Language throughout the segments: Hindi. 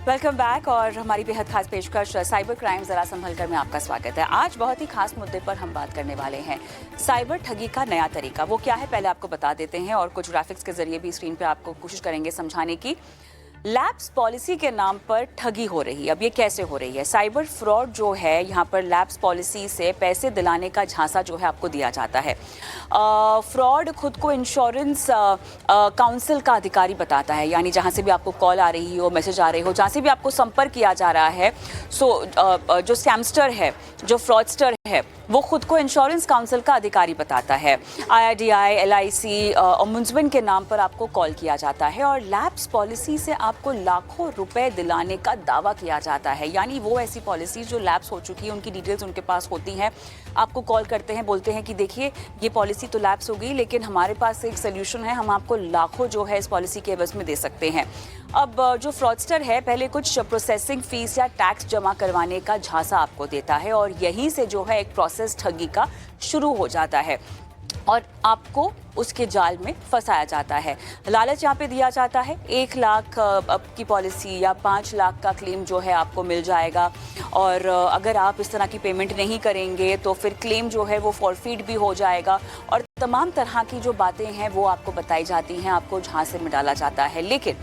वेलकम बैक और हमारी बेहद खास पेशकश साइबर क्राइम जरा संभल कर में आपका स्वागत है। आज बहुत ही खास मुद्दे पर हम बात करने वाले हैं, साइबर ठगी का नया तरीका। वो क्या है पहले आपको बता देते हैं और कुछ ग्राफिक्स के जरिए भी स्क्रीन पे आपको कोशिश करेंगे समझाने की। लैप्स पॉलिसी के नाम पर ठगी हो रही है। अब ये कैसे हो रही है? साइबर फ्रॉड जो है, यहाँ पर लैप्स पॉलिसी से पैसे दिलाने का झांसा जो है आपको दिया जाता है। फ्रॉड खुद को इंश्योरेंस काउंसिल का अधिकारी बताता है, यानी जहाँ से भी आपको कॉल आ रही हो, मैसेज आ रही हो, जहाँ से भी आपको संपर्क किया जा रहा है, जो स्कैमस्टर है, जो फ्रॉडस्टर है, वो खुद को इंश्योरेंस काउंसिल का अधिकारी बताता है। IRDAI, LIC और मुंजबिन के नाम पर आपको कॉल किया जाता है और लैप्स पॉलिसी से आपको लाखों रुपए दिलाने का दावा किया जाता है। यानी वो ऐसी पॉलिसी जो लैप्स हो चुकी है, उनकी डिटेल्स उनके पास होती हैं, आपको कॉल करते हैं, बोलते हैं कि देखिए ये पॉलिसी तो लैप्स हो गई, लेकिन हमारे पास एक सोल्यूशन है, हम आपको लाखों जो है इस पॉलिसी के एवज में दे सकते हैं। अब जो फ्रॉडस्टर है पहले कुछ प्रोसेसिंग फीस या टैक्स जमा करवाने का झांसा आपको देता है और यहीं से जो है एक प्रोसेस ठगी का शुरू हो जाता है और आपको उसके जाल में फंसाया जाता है। लालच यहाँ पे दिया जाता है, 1 लाख की पॉलिसी या 5 लाख का क्लेम जो है आपको मिल जाएगा और अगर आप इस तरह की पेमेंट नहीं करेंगे तो फिर क्लेम जो है वो फॉरफीट भी हो जाएगा और तमाम तरह की जो बातें हैं वो आपको बताई जाती हैं, आपको झांसे में डाला जाता है। लेकिन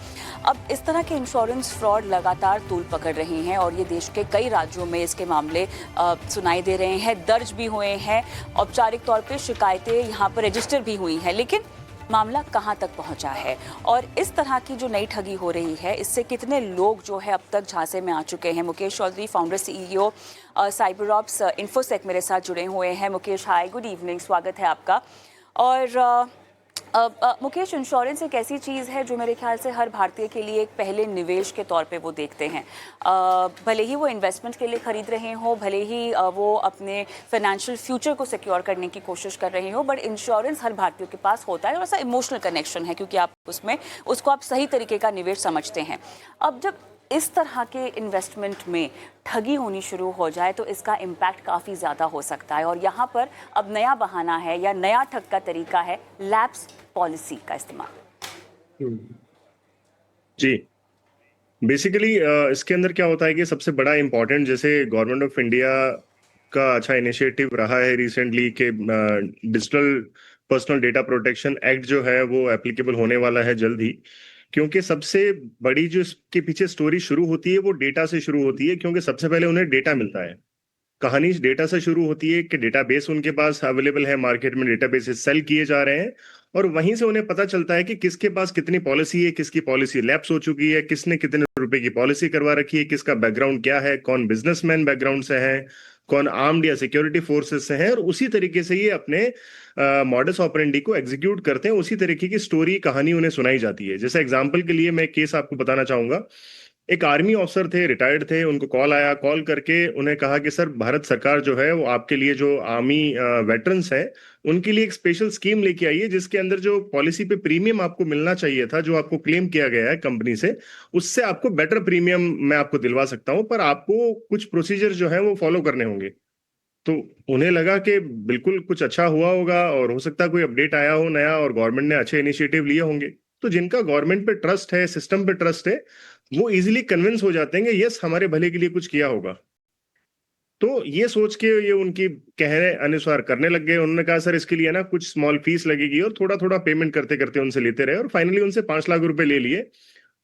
अब इस तरह के इंश्योरेंस फ्रॉड लगातार तूल पकड़ रहे हैं और ये देश के कई राज्यों में इसके मामले सुनाई दे रहे हैं, दर्ज भी हुए हैं, औपचारिक तौर पे शिकायतें यहाँ पर रजिस्टर भी हुई हैं। लेकिन मामला कहां तक पहुंचा है और इस तरह की जो नई ठगी हो रही है, इससे कितने लोग जो है अब तक झांसे में आ चुके हैं? Mukesh Chaudhary, founder CEO Cyber Ops Infosec, मेरे साथ जुड़े हुए हैं। मुकेश, हाय, गुड इवनिंग, स्वागत है आपका। और मुकेश, इंश्योरेंस एक ऐसी चीज़ है जो मेरे ख्याल से हर भारतीय के लिए एक पहले निवेश के तौर पे वो देखते हैं। भले ही वो इन्वेस्टमेंट के लिए ख़रीद रहे हो, भले ही वो अपने फाइनेंशियल फ्यूचर को सिक्योर करने की कोशिश कर रहे हो, बट इंश्योरेंस हर भारतीय के पास होता है और ऐसा इमोशनल कनेक्शन है क्योंकि आप उसको आप सही तरीके का निवेश समझते हैं। अब जब इस तरह के इन्वेस्टमेंट में ठगी होनी शुरू हो जाए तो इसका इम्पैक्ट काफ़ी ज़्यादा हो सकता है और यहाँ पर अब नया बहाना है या नया ठग का तरीका है लैप्स पॉलिसी का इस्तेमाल। जी, बेसिकली इसके अंदर क्या होता है कि सबसे बड़ा इम्पोर्टेंट, जैसे गवर्नमेंट ऑफ इंडिया का अच्छा इनिशिएटिव रहा है रिसेंटली कि digital personal data protection act जो है वो एप्लीकेबल होने वाला है जल्द ही। क्योंकि सबसे बड़ी जो इसके पीछे स्टोरी शुरू होती है वो डेटा से शुरू होती है, क्योंकि सबसे पहले उन्हें डेटा मिलता है। कहानी इस डेटा से शुरू होती है कि डेटाबेस उनके पास अवेलेबल है, मार्केट में डेटाबेसेस सेल किए जा रहे हैं और वहीं से उन्हें पता चलता है कि किसके पास कितनी पॉलिसी है, किसकी पॉलिसी लैप्स हो चुकी है, किसने कितने रुपए की पॉलिसी करवा रखी है, किसका बैकग्राउंड क्या है, कौन बिजनेसमैन बैकग्राउंड से है, कौन आर्म्ड या सिक्योरिटी फोर्सेस से है, और उसी तरीके से ये अपने मॉडस ऑपरेंडी को एग्जीक्यूट करते हैं। उसी तरीके की स्टोरी, कहानी उन्हें सुनाई जाती है। जैसे एग्जाम्पल के लिए मैं एक केस आपको बताना चाहूंगा। एक आर्मी ऑफिसर थे, रिटायर्ड थे, उनको कॉल आया। कॉल करके उन्हें कहा कि सर, भारत सरकार जो है वो आपके लिए, जो आर्मी वेटरन्स हैं, उनके लिए एक स्पेशल स्कीम लेके आई है जिसके अंदर जो पॉलिसी पे प्रीमियम आपको मिलना चाहिए था, जो आपको क्लेम किया गया है कंपनी से, उससे आपको बेटर प्रीमियम मैं आपको दिलवा सकता हूं, पर आपको कुछ प्रोसीजर जो है वो फॉलो करने होंगे। तो उन्हें लगा कि बिल्कुल कुछ अच्छा हुआ होगा और हो सकता है कोई अपडेट आया हो नया और गवर्नमेंट ने अच्छे इनिशिएटिव लिए होंगे। तो जिनका गवर्नमेंट पे ट्रस्ट है, सिस्टम पे ट्रस्ट है, वो इजीली कन्विंस हो जाते हैं कि यस, हमारे भले के लिए कुछ किया होगा। तो ये सोच के ये उनकी कहने अनुसार करने लग गए। उन्होंने कहा सर, इसके लिए ना कुछ स्मॉल फीस लगेगी, और थोड़ा थोड़ा पेमेंट करते करते उनसे लेते रहे और फाइनली उनसे 5 लाख रुपए ले लिए।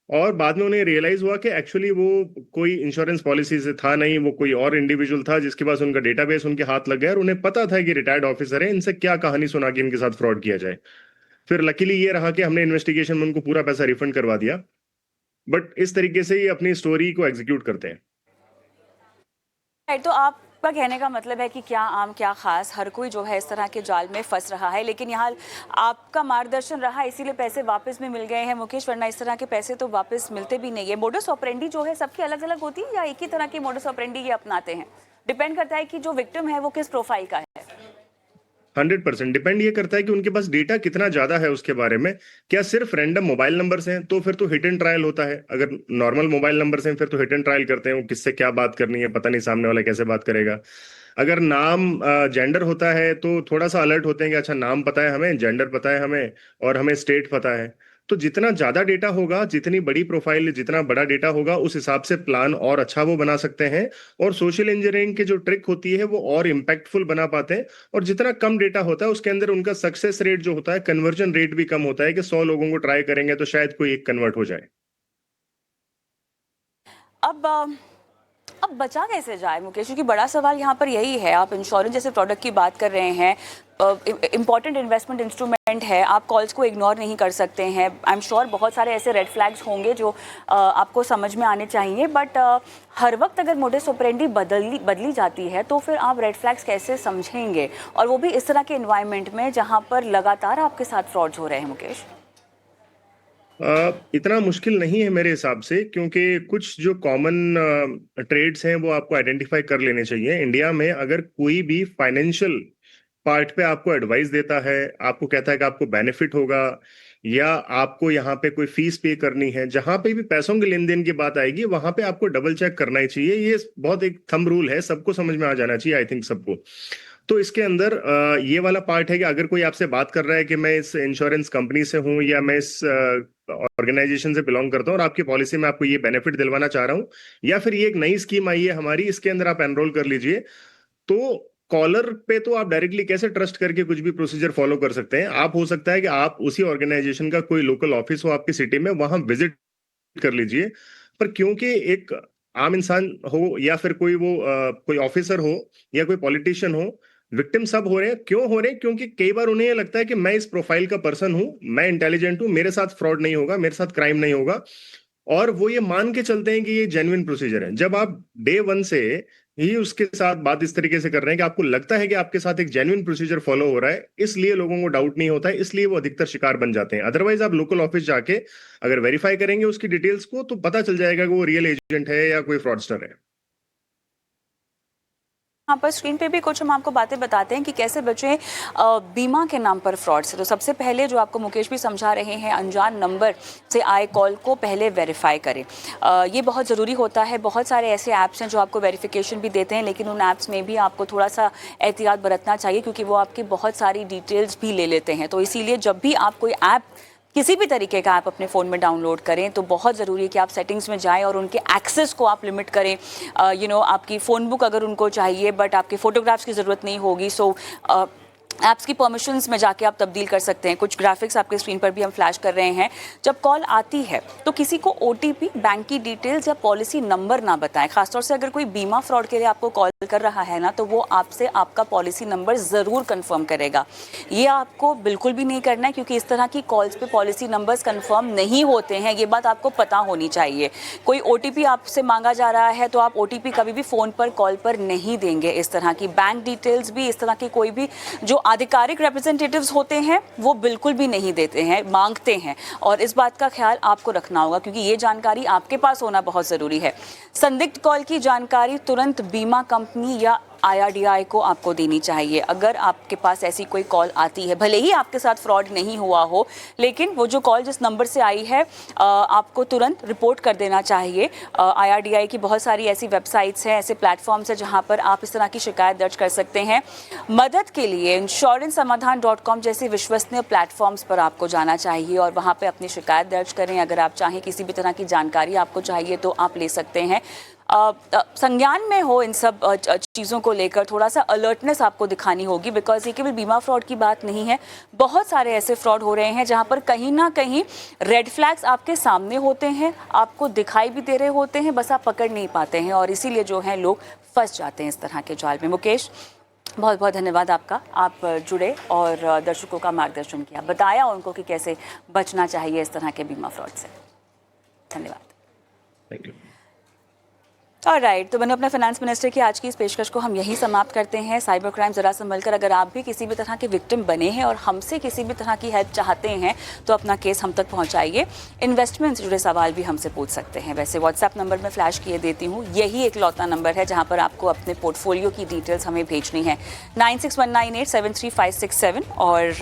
और बाद में उन्हें रियलाइज हुआ कि एक्चुअली वो कोई इंश्योरेंस पॉलिसी से था नहीं, वो कोई और इंडिविजुअल था जिसके पास उनका डेटाबेस उनके हाथ लग गया और उन्हें पता था कि रिटायर्ड ऑफिसर है, इनसे क्या कहानी सुना के इनके साथ फ्रॉड किया जाए। फिर लकीली ये रहा कि हमने इन्वेस्टिगेशन में उनको पूरा पैसा रिफंड करवा दिया। बट इस तरीके से ये अपनी स्टोरी को एग्जीक्यूट करते हैं। तो आपका कहने का मतलब है कि क्या आम क्या खास, हर कोई जो है इस तरह के जाल में फंस रहा है, लेकिन यहाँ आपका मार्गदर्शन रहा, इसीलिए पैसे वापस भी मिल गए हैं मुकेश, वरना इस तरह के पैसे तो वापस मिलते भी नहीं है। मोडस ऑपरेंडी जो है सबकी अलग अलग होती है या एक ही तरह की मोडस ऑपरेंडी ये अपनाते हैं? डिपेंड करता है कि जो विक्टिम है वो किस प्रोफाइल का है। 100% डिपेंड ये करता है कि उनके पास डेटा कितना ज्यादा है उसके बारे में। क्या सिर्फ रैंडम मोबाइल नंबर्स हैं तो फिर तो हिट एंड ट्रायल होता है। अगर नॉर्मल मोबाइल नंबर्स हैं फिर तो हिट एंड ट्रायल करते हैं, वो किससे क्या बात करनी है पता नहीं, सामने वाला कैसे बात करेगा। अगर नाम जेंडर होता है तो थोड़ा सा अलर्ट होते हैं कि अच्छा, नाम पता है हमें, जेंडर पता है हमें और हमें स्टेट पता है। तो जितना ज्यादा डेटा होगा, जितनी बड़ी प्रोफाइल, जितना बड़ा डेटा होगा, उस हिसाब से प्लान और अच्छा वो बना सकते हैं। और सोशल इंजीनियरिंग की जो ट्रिक होती है वो और इम्पैक्टफुल बना पाते हैं। और जितना कम डेटा होता है उसके अंदर उनका सक्सेस रेट जो होता है, कन्वर्जन रेट भी कम होता है कि 100 लोगों को ट्राई करेंगे तो शायद कोई एक कन्वर्ट हो जाए। अब बचा कैसे जाए मुकेश, क्योंकि बड़ा सवाल यहाँ पर यही है। आप इंश्योरेंस जैसे प्रोडक्ट की बात कर रहे हैं, इम्पॉर्टेंट इन्वेस्टमेंट इंस्ट्रूमेंट है, आप कॉल्स को इग्नोर नहीं कर सकते हैं। आई एम श्योर बहुत सारे ऐसे रेड फ्लैग्स होंगे जो आपको समझ में आने चाहिए, बट हर वक्त अगर मोडस ऑपरेंडी बदली जाती है तो फिर आप रेड फ्लैग्स कैसे समझेंगे, और वो भी इस तरह के इन्वायरमेंट में जहाँ पर लगातार आपके साथ फ्रॉड्स हो रहे हैं मुकेश? इतना मुश्किल नहीं है मेरे हिसाब से, क्योंकि कुछ जो कॉमन ट्रेड्स हैं वो आपको आइडेंटिफाई कर लेने चाहिए। इंडिया में अगर कोई भी फाइनेंशियल पार्ट पे आपको एडवाइस देता है, आपको कहता है कि आपको बेनिफिट होगा, या आपको यहाँ पे कोई फीस पे करनी है, जहां पे भी पैसों के लेन देन की बात आएगी वहां पे आपको डबल चेक करना ही चाहिए। ये बहुत एक थंब रूल है, सबको समझ में आ जाना चाहिए, आई थिंक सबको। तो इसके अंदर ये वाला पार्ट है कि अगर कोई आपसे बात कर रहा है कि मैं इस इंश्योरेंस कंपनी से हूं या मैं इस ऑर्गेनाइजेशन से बिलोंग करता हूं और आपकी पॉलिसी में आपको ये बेनिफिट दिलवाना चाह रहा हूं, या फिर ये एक नई स्कीम आई है हमारी, इसके अंदर आप एनरोल कर लीजिए, तो कॉलर पे तो आप डायरेक्टली कैसे ट्रस्ट करके कुछ भी प्रोसीजर फॉलो कर सकते हैं। आप हो सकता है कि आप उसी ऑर्गेनाइजेशन का कोई लोकल ऑफिस हो आपकी सिटी में, वहां विजिट कर लीजिए। पर क्योंकि एक आम इंसान हो या फिर कोई वो कोई ऑफिसर हो या कोई पॉलिटिशियन हो, विक्टिम सब हो रहे हैं। क्यों हो रहे हैं? क्योंकि कई बार उन्हें ये लगता है कि मैं इस प्रोफाइल का पर्सन हूं, मैं इंटेलिजेंट हूं, मेरे साथ फ्रॉड नहीं होगा, मेरे साथ क्राइम नहीं होगा, और वो ये मान के चलते हैं कि ये जेन्युइन प्रोसीजर है। जब आप डे वन से ही उसके साथ बात इस तरीके से कर रहे हैं कि आपको लगता है कि आपके साथ एक जेन्युइन प्रोसीजर फॉलो हो रहा है, इसलिए लोगों को डाउट नहीं होता है, इसलिए वो अधिकतर शिकार बन जाते हैं। अदरवाइज आप लोकल ऑफिस जाके अगर वेरीफाई करेंगे उसकी डिटेल्स को, तो पता चल जाएगा कि वो रियल एजेंट है या कोई फ्रॉडस्टर है। यहाँ पर स्क्रीन पे भी कुछ हम आपको बातें बताते हैं कि कैसे बचें बीमा के नाम पर फ्रॉड से। तो सबसे पहले जो आपको मुकेश भी समझा रहे हैं, अनजान नंबर से आए कॉल को पहले वेरीफाई करें। ये बहुत ज़रूरी होता है। बहुत सारे ऐसे ऐप्स हैं जो आपको वेरिफिकेशन भी देते हैं, लेकिन उन ऐप्स में भी आपको थोड़ा सा एहतियात बरतना चाहिए, क्योंकि वो आपकी बहुत सारी डिटेल्स भी ले लेते हैं। तो इसीलिए जब भी आप कोई ऐप, किसी भी तरीके का ऐप अपने फ़ोन में डाउनलोड करें, तो बहुत ज़रूरी है कि आप सेटिंग्स में जाएं और उनके एक्सेस को आप लिमिट करें। आपकी फ़ोन बुक अगर उनको चाहिए बट आपके फ़ोटोग्राफ्स की ज़रूरत नहीं होगी, सो ऐप्स की परमिशंस में जाके आप तब्दील कर सकते हैं। कुछ ग्राफिक्स आपके स्क्रीन पर भी हम फ्लैश कर रहे हैं। जब कॉल आती है तो किसी को OTP, बैंक की डिटेल्स या पॉलिसी नंबर ना बताएं। खासतौर से अगर कोई बीमा फ्रॉड के लिए आपको कॉल कर रहा है ना, तो वो आपसे आपका पॉलिसी नंबर ज़रूर कंफर्म करेगा। ये आपको बिल्कुल भी नहीं करना है, क्योंकि इस तरह की कॉल्स पे पॉलिसी नंबर्स कंफर्म नहीं होते हैं। ये बात आपको पता होनी चाहिए। कोई OTP आपसे मांगा जा रहा है तो आप OTP कभी भी फ़ोन पर, कॉल पर नहीं देंगे। इस तरह की बैंक डिटेल्स भी, इस तरह की कोई भी जो आधिकारिक रिप्रेजेंटेटिव्स होते हैं वो बिल्कुल भी नहीं देते हैं, मांगते हैं। और इस बात का ख्याल आपको रखना होगा, क्योंकि ये जानकारी आपके पास होना बहुत ज़रूरी है। संदिग्ध कॉल की जानकारी तुरंत बीमा कंपनी या IRDAI को आपको देनी चाहिए। अगर आपके पास ऐसी कोई कॉल आती है, भले ही आपके साथ फ्रॉड नहीं हुआ हो, लेकिन वो जो कॉल जिस नंबर से आई है आपको तुरंत रिपोर्ट कर देना चाहिए। IRDAI की बहुत सारी ऐसी वेबसाइट्स हैं, ऐसे प्लेटफॉर्म्स हैं जहां पर आप इस तरह की शिकायत दर्ज कर सकते हैं। मदद के लिए insurancesamadhan.com जैसे विश्वसनीय प्लेटफॉर्म्स पर आपको जाना चाहिए और वहाँ पर अपनी शिकायत दर्ज करें। अगर आप चाहें किसी भी तरह की जानकारी आपको चाहिए तो आप ले सकते हैं। संज्ञान में हो इन सब चीज़ों को लेकर, थोड़ा सा अलर्टनेस आपको दिखानी होगी, बिकॉज ये केवल बीमा फ्रॉड की बात नहीं है। बहुत सारे ऐसे फ्रॉड हो रहे हैं जहां पर कहीं ना कहीं रेड फ्लैग्स आपके सामने होते हैं, आपको दिखाई भी दे रहे होते हैं, बस आप पकड़ नहीं पाते हैं, और इसीलिए जो है लोग फंस जाते हैं इस तरह के जाल में। मुकेश, बहुत बहुत धन्यवाद आपका। आप जुड़े और दर्शकों का मार्गदर्शन किया, बताया उनको कि कैसे बचना चाहिए इस तरह के बीमा फ्रॉड से। धन्यवाद। Thank you. ऑलराइट, तो मैंने अपने फाइनेंस मिनिस्टर की आज की इस पेशकश को हम यही समाप्त करते हैं। साइबर क्राइम ज़रा संभल कर, अगर आप भी किसी भी तरह के विक्टिम बने हैं और हमसे किसी भी तरह की हेल्प चाहते हैं तो अपना केस हम तक पहुंचाइए। इन्वेस्टमेंट से जुड़े सवाल भी हमसे पूछ सकते हैं। वैसे व्हाट्सएप नंबर मैं फ्लैश किए देती हूँ, यही एक लौता नंबर है जहाँ पर आपको अपने पोर्टफोलियो की डिटेल्स हमें भेजनी है। 9619873567 और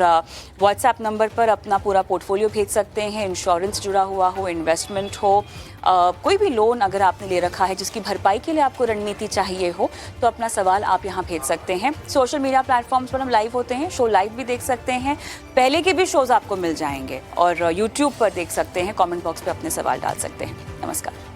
व्हाट्सएप नंबर पर अपना पूरा पोर्टफोलियो भेज सकते हैं। इंश्योरेंस जुड़ा हुआ हो, इन्वेस्टमेंट हो, कोई भी लोन अगर आपने ले रखा है जिसकी भरपाई के लिए आपको रणनीति चाहिए हो तो अपना सवाल आप यहाँ भेज सकते हैं। सोशल मीडिया प्लेटफॉर्म्स पर हम लाइव होते हैं, शो लाइव भी देख सकते हैं, पहले के भी शोज आपको मिल जाएंगे और यूट्यूब पर देख सकते हैं। कमेंट बॉक्स पे अपने सवाल डाल सकते हैं। नमस्कार।